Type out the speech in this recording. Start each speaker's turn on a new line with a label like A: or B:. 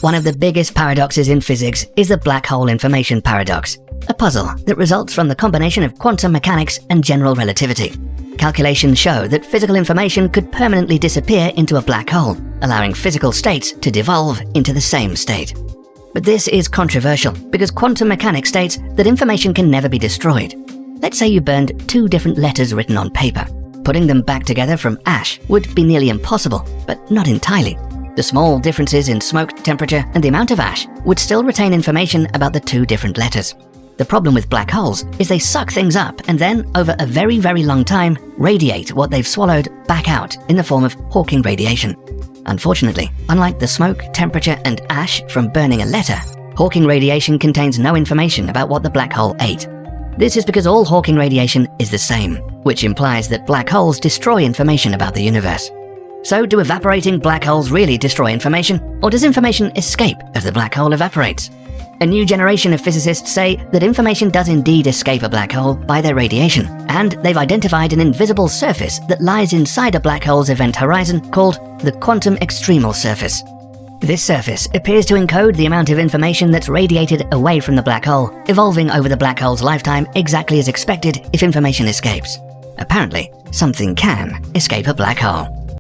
A: One of the biggest paradoxes in physics is the black hole information paradox, a puzzle that results from the combination of quantum mechanics and general relativity. Calculations show that physical information could permanently disappear into a black hole, allowing physical states to devolve into the same state. But this is controversial because quantum mechanics states that information can never be destroyed. Let's say you burned 2 different letters written on paper. Putting them back together from ash would be nearly impossible, but not entirely. The small differences in smoke temperature and the amount of ash would still retain information about the 2 different letters. The problem with black holes is they suck things up and then, over a very, very long time, radiate what they've swallowed back out in the form of Hawking radiation. Unfortunately, unlike the smoke, temperature, and ash from burning a letter, Hawking radiation contains no information about what the black hole ate. This is because all Hawking radiation is the same, which implies that black holes destroy information about the universe. So, do evaporating black holes really destroy information, or does information escape as the black hole evaporates? A new generation of physicists say that information does indeed escape a black hole by their radiation, and they've identified an invisible surface that lies inside a black hole's event horizon called the quantum extremal surface. This surface appears to encode the amount of information that's radiated away from the black hole, evolving over the black hole's lifetime exactly as expected if information escapes. Apparently, something can escape a black hole.